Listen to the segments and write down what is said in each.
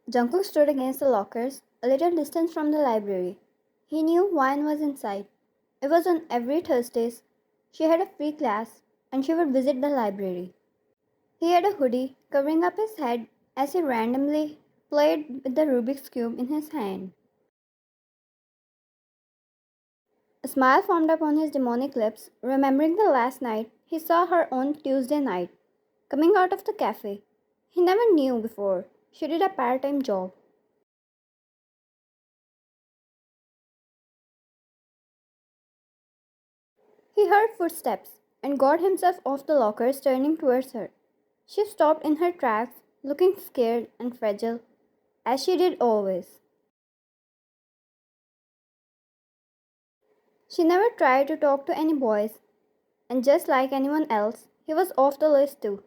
Jungkook stood against the lockers, a little distance from the library. He knew wine was inside. It was on every Thursdays. She had a free class, and she would visit the library. He had a hoodie covering up his head as he randomly played with the Rubik's Cube in his hand. A smile formed upon his demonic lips, remembering the last night he saw her on Tuesday night, coming out of the cafe. He never knew before she did a part time job. He heard footsteps and got himself off the lockers, turning towards her. She stopped in her tracks, looking scared and fragile, as she did always. She never tried to talk to any boys, and just like anyone else, he was off the list too.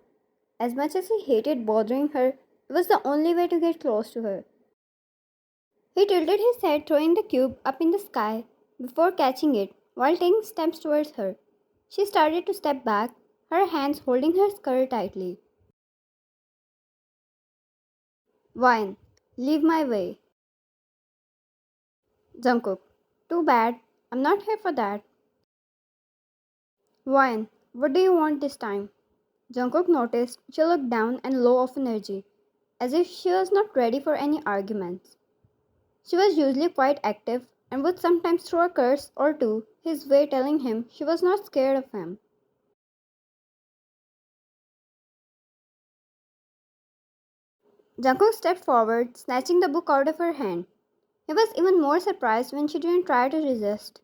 As much as he hated bothering her, it was the only way to get close to her. He tilted his head, throwing the cube up in the sky before catching it while taking steps towards her. She started to step back, her hands holding her skirt tightly. Wine, leave my way. Jungkook, too bad. I'm not here for that. Wine, what do you want this time? Jungkook noticed she looked down and low of energy, as if she was not ready for any arguments. She was usually quite active and would sometimes throw a curse or two his way, telling him she was not scared of him. Jungkook stepped forward, snatching the book out of her hand. He was even more surprised when she didn't try to resist.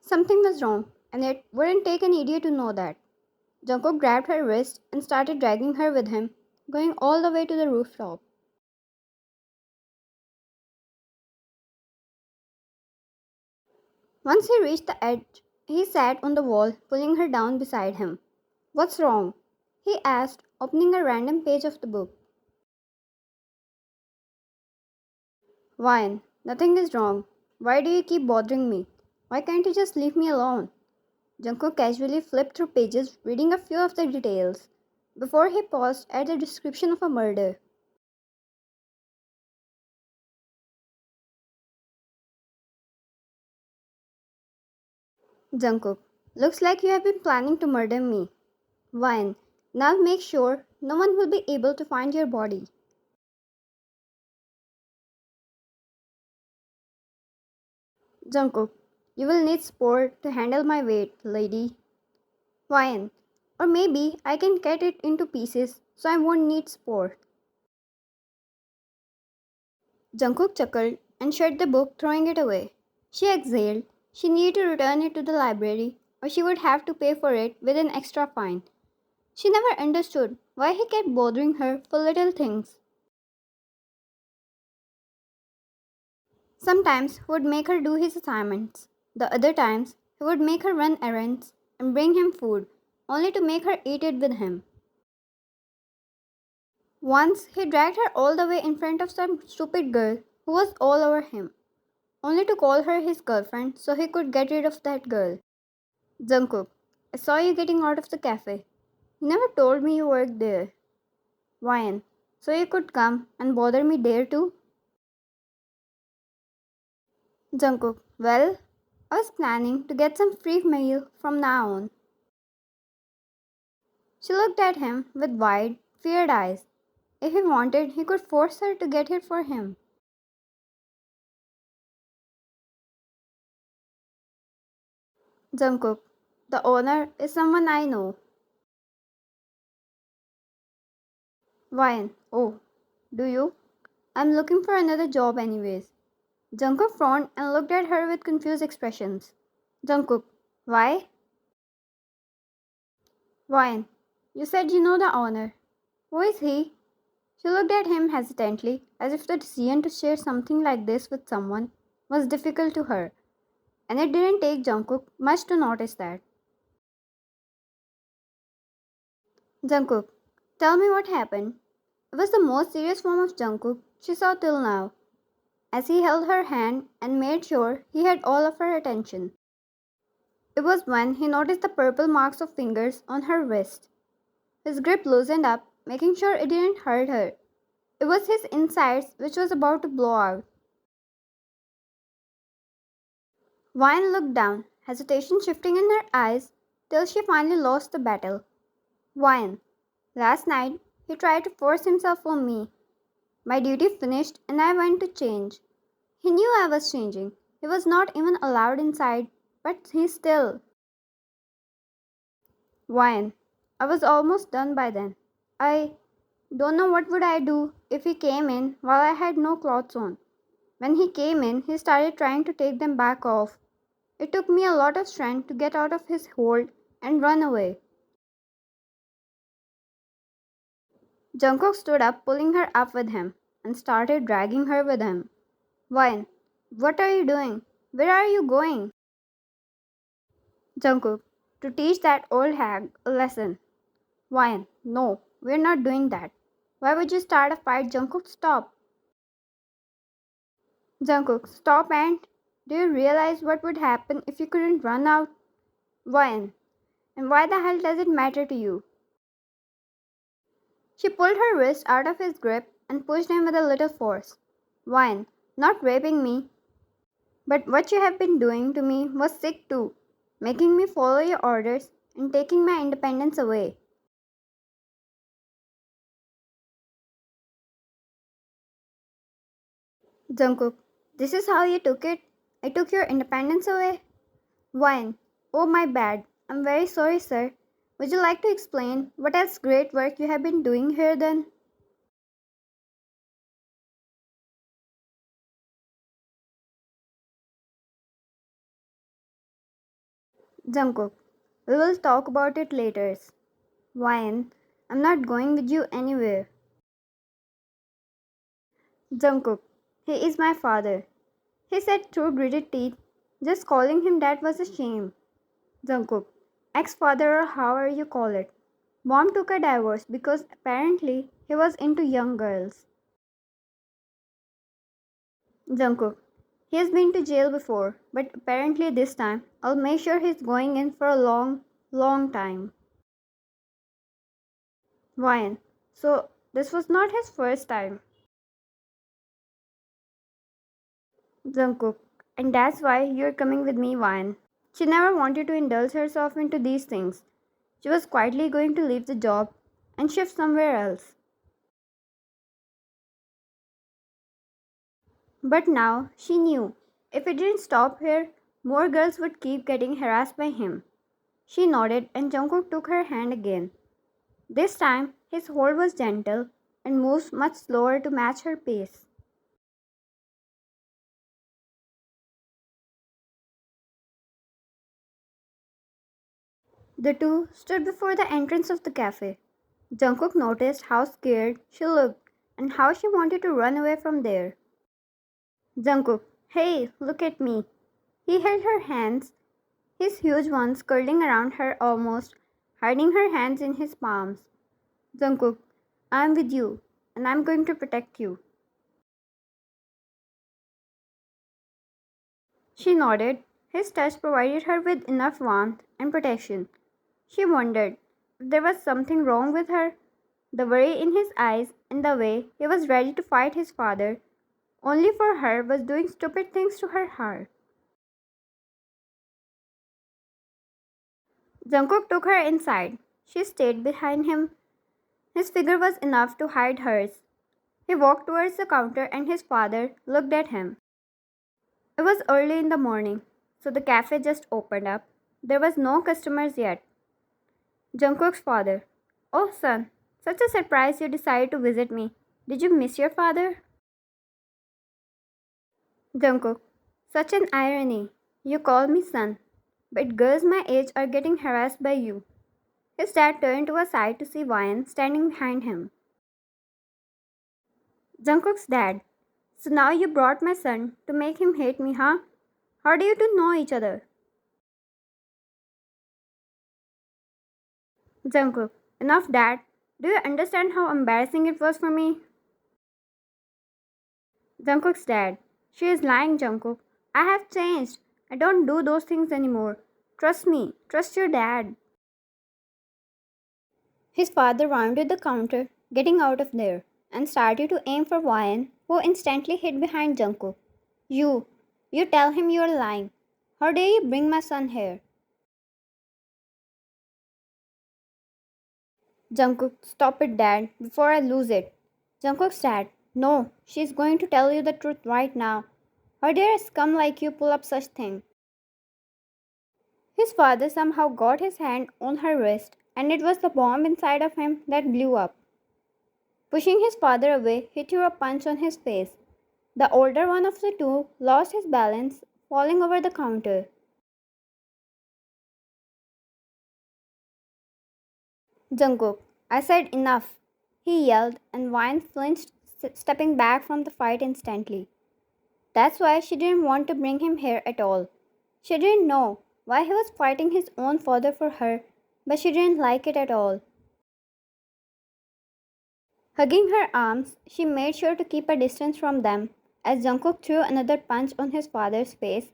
Something was wrong, and it wouldn't take an idiot to know that. Jungkook grabbed her wrist and started dragging her with him, going all the way to the rooftop. Once he reached the edge, he sat on the wall, pulling her down beside him. What's wrong? He asked, opening a random page of the book. Wine, nothing is wrong. Why do you keep bothering me? Why can't you just leave me alone? Jungkook casually flipped through pages, reading a few of the details, before he paused at the description of a murder. Jungkook, looks like you have been planning to murder me. Wine, now make sure no one will be able to find your body. Jungkook, you will need support to handle my weight, lady. Wine, or maybe I can cut it into pieces so I won't need support. Jungkook chuckled and shut the book, throwing it away. She exhaled. She needed to return it to the library, or she would have to pay for it with an extra fine. She never understood why he kept bothering her for little things. Sometimes he would make her do his assignments. The other times, he would make her run errands and bring him food, only to make her eat it with him. Once, he dragged her all the way in front of some stupid girl who was all over him, only to call her his girlfriend so he could get rid of that girl. Jungkook, I saw you getting out of the cafe. You never told me you worked there. Wyan, so you could come and bother me there too? Jungkook, well, I was planning to get some free meal from now on. She looked at him with wide, feared eyes. If he wanted, he could force her to get it for him. Jungkook, the owner is someone I know. Wyan, oh, do you? I'm looking for another job anyways. Jungkook frowned and looked at her with confused expressions. Jungkook, why? Wyan, you said you know the owner. Who is he? She looked at him hesitantly, as if the decision to share something like this with someone was difficult to her, and it didn't take Jungkook much to notice that. Jungkook, tell me what happened. It was the most serious form of Jungkook she saw till now, as he held her hand and made sure he had all of her attention. It was when he noticed the purple marks of fingers on her wrist. His grip loosened up, making sure it didn't hurt her. It was his insides which was about to blow out. Vine looked down, hesitation shifting in her eyes till she finally lost the battle. Vine. Last night, he tried to force himself on me. My duty finished and I went to change. He knew I was changing. He was not even allowed inside, but he still. Vine. I was almost done by then. I don't know what would I do if he came in while I had no clothes on. When he came in, he started trying to take them back off. It took me a lot of strength to get out of his hold and run away. Jungkook stood up, pulling her up with him, and started dragging her with him. Vine, what are you doing? Where are you going? Jungkook, to teach that old hag a lesson. Vine, no, we're not doing that. Why would you start a fight, Jungkook? Stop. Jungkook, stop and do you realize what would happen if you couldn't run out? Vine, and why the hell does it matter to you? She pulled her wrist out of his grip and pushed him with a little force. Vine, not raping me. But what you have been doing to me was sick too, making me follow your orders and taking my independence away. Jungkook, this is how you took it? I took your independence away? Vine, oh my bad. I'm very sorry, sir. Would you like to explain what else great work you have been doing here then? Jungkook, we will talk about it later. Vine, I'm not going with you anywhere. Jungkook, he is my father. He said through gritted teeth, just calling him that was a shame. Jungkook, ex-father or however you call it. Mom took a divorce because apparently he was into young girls. Jungkook, he has been to jail before, but apparently this time I'll make sure he's going in for a long, long time. Ryan, so this was not his first time. Jungkook, and that's why you're coming with me, Ryan. She never wanted to indulge herself into these things. She was quietly going to leave the job and shift somewhere else. But now she knew if it didn't stop here, more girls would keep getting harassed by him. She nodded and Jungkook took her hand again. This time his hold was gentle and moved much slower to match her pace. The two stood before the entrance of the cafe. Jungkook noticed how scared she looked and how she wanted to run away from there. Jungkook, hey, look at me. He held her hands, his huge ones curling around her almost, hiding her hands in his palms. Jungkook, I'm with you, and I'm going to protect you. She nodded. His touch provided her with enough warmth and protection. She wondered if there was something wrong with her. The worry in his eyes and the way he was ready to fight his father, only for her, was doing stupid things to her heart. Jungkook took her inside. She stayed behind him. His figure was enough to hide hers. He walked towards the counter and his father looked at him. It was early in the morning, so the cafe just opened up. There was no customers yet. Jungkook's father. Oh son, such a surprise you decided to visit me. Did you miss your father? Jungkook. Such an irony. You call me son, but girls my age are getting harassed by you. His dad turned to a side to see Ryan standing behind him. Jungkook's dad. So now you brought my son to make him hate me, huh? How do you two know each other? Jungkook. Enough dad. Do you understand how embarrassing it was for me? Jungkook's dad. She is lying, Jungkook. I have changed. I don't do those things anymore. Trust me. Trust your dad. His father rounded the counter, getting out of there, and started to aim for Ryan, who instantly hid behind Jungkook. You, you tell him you are lying. How dare you bring my son here? Jungkook, stop it, Dad, before I lose it. Jungkook's dad, no, she's going to tell you the truth right now. How dare a scum like you pull up such thing? His father somehow got his hand on her wrist, and it was the bomb inside of him that blew up. Pushing his father away, he threw a punch on his face. The older one of the two lost his balance, falling over the counter. Jungkook, I said enough, he yelled, and Vine flinched, stepping back from the fight instantly. That's why she didn't want to bring him here at all. She didn't know why he was fighting his own father for her, but she didn't like it at all. Hugging her arms, she made sure to keep a distance from them as Jungkook threw another punch on his father's face,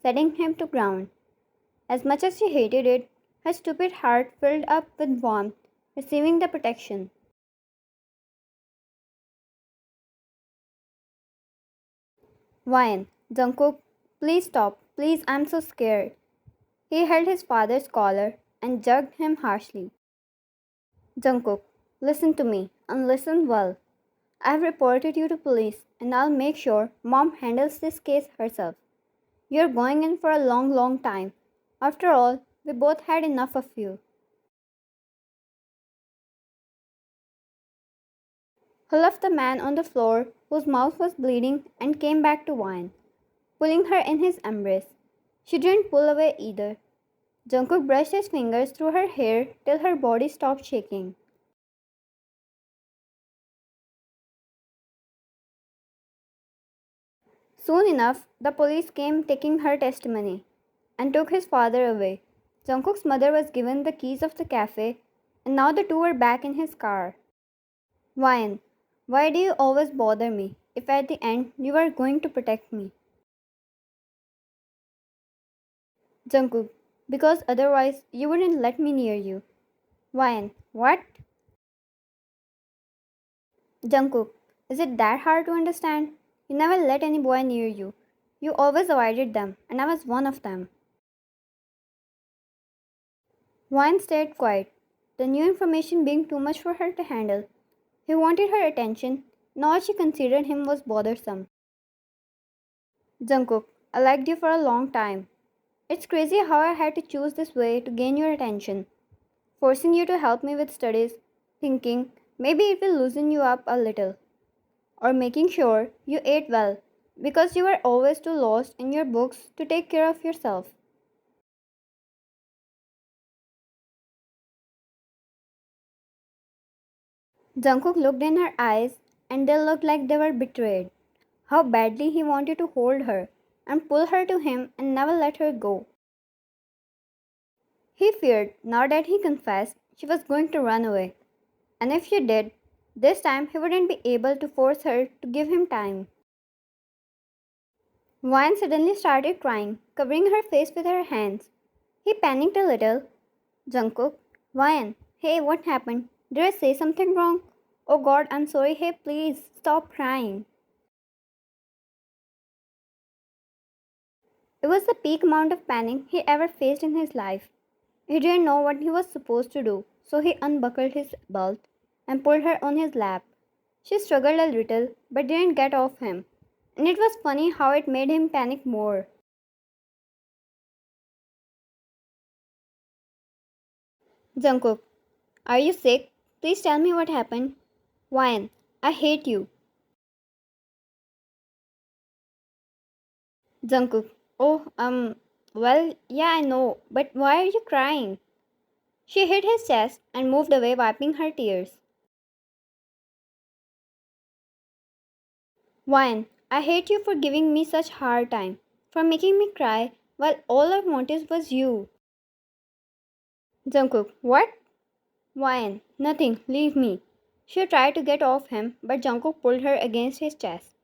sending him to ground. As much as she hated it, her stupid heart filled up with warmth, receiving the protection. Wine, Jungkook, please stop. Please, I'm so scared. He held his father's collar and jerked him harshly. Jungkook, listen to me and listen well. I've reported you to police and I'll make sure mom handles this case herself. You're going in for a long, long time. After all, we both had enough of you. He left the man on the floor whose mouth was bleeding and came back to Wine, pulling her in his embrace. She didn't pull away either. Jungkook brushed his fingers through her hair till her body stopped shaking. Soon enough, the police came taking her testimony and took his father away. Jungkook's mother was given the keys of the cafe, and now the two were back in his car. Wine, why do you always bother me if at the end you are going to protect me? Jungkook, because otherwise you wouldn't let me near you. Wine, what? Jungkook, is it that hard to understand? You never let any boy near you. You always avoided them, and I was one of them. Wine stayed quiet, the new information being too much for her to handle. He wanted her attention, and all she considered him was bothersome. Jungkook, I liked you for a long time. It's crazy how I had to choose this way to gain your attention, forcing you to help me with studies, thinking maybe it will loosen you up a little, or making sure you ate well because you were always too lost in your books to take care of yourself. Jungkook looked in her eyes and they looked like they were betrayed. How badly he wanted to hold her and pull her to him and never let her go. He feared, now that he confessed, she was going to run away. And if she did, this time he wouldn't be able to force her to give him time. Vine suddenly started crying, covering her face with her hands. He panicked a little. Jungkook, Vine, hey, what happened? Did I say something wrong? Oh god, I'm sorry. Hey, please stop crying. It was the peak amount of panic he ever faced in his life. He didn't know what he was supposed to do, so he unbuckled his belt and pulled her on his lap. She struggled a little, but didn't get off him, and it was funny how it made him panic more. Jungkook, are you sick? Please tell me what happened. Wine, I hate you. Jungkook, oh, well, yeah, I know, but why are you crying? She hit his chest and moved away, wiping her tears. Wine, I hate you for giving me such hard time, for making me cry while all I wanted was you. Jungkook, what? Wine, nothing, leave me. She tried to get off him, but Jungkook pulled her against his chest.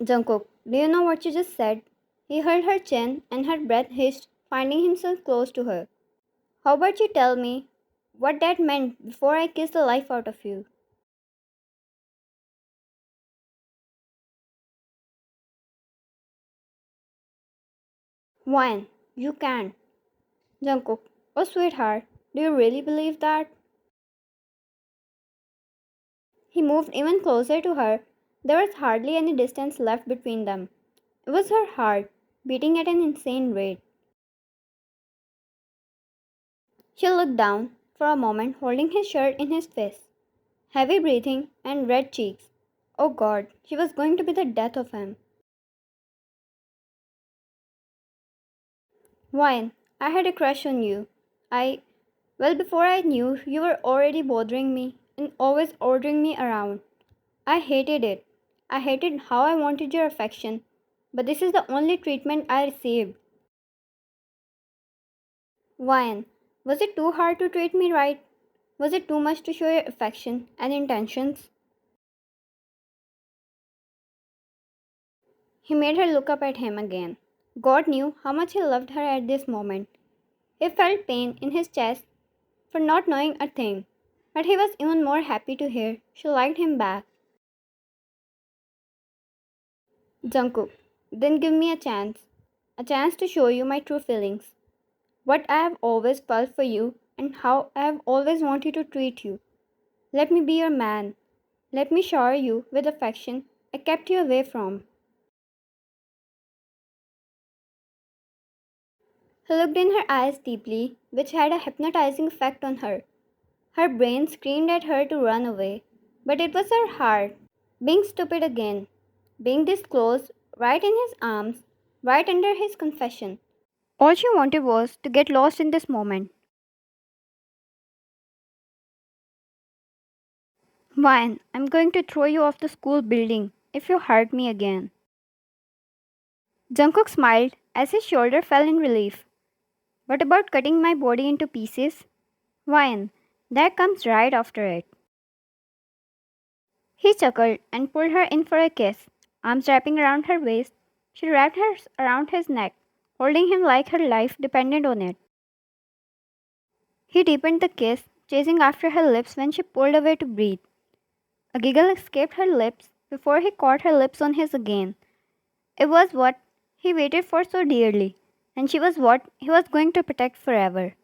Jungkook, do you know what you just said? He held her chin and her breath hissed, finding himself close to her. How about you tell me what that meant before I kissed the life out of you. One, you can't. Jungkook, oh sweetheart, do you really believe that? He moved even closer to her. There was hardly any distance left between them. It was her heart, beating at an insane rate. She looked down for a moment, holding his shirt in his fist. Heavy breathing and red cheeks. Oh God, she was going to be the death of him. Why? I had a crush on you. I. Well, before I knew, you were already bothering me and always ordering me around. I hated it. I hated how I wanted your affection, but this is the only treatment I received. Why? Was it too hard to treat me right? Was it too much to show your affection and intentions? He made her look up at him again. God knew how much he loved her at this moment. He felt pain in his chest for not knowing a thing, but he was even more happy to hear she liked him back. Jungkook, then give me a chance to show you my true feelings, what I have always felt for you, and how I have always wanted to treat you. Let me be your man. Let me shower you with affection I kept you away from. He looked in her eyes deeply, which had a hypnotizing effect on her. Her brain screamed at her to run away, but it was her heart being stupid again, being this close, right in his arms, right under his confession. All she wanted was to get lost in this moment. Vine, I'm going to throw you off the school building if you hurt me again. Jungkook smiled as his shoulder fell in relief. What about cutting my body into pieces? Vine, that comes right after it. He chuckled and pulled her in for a kiss, arms wrapping around her waist. She wrapped hers around his neck, holding him like her life depended on it. He deepened the kiss, chasing after her lips when she pulled away to breathe. A giggle escaped her lips before he caught her lips on his again. It was what he waited for so dearly, and she was what he was going to protect forever.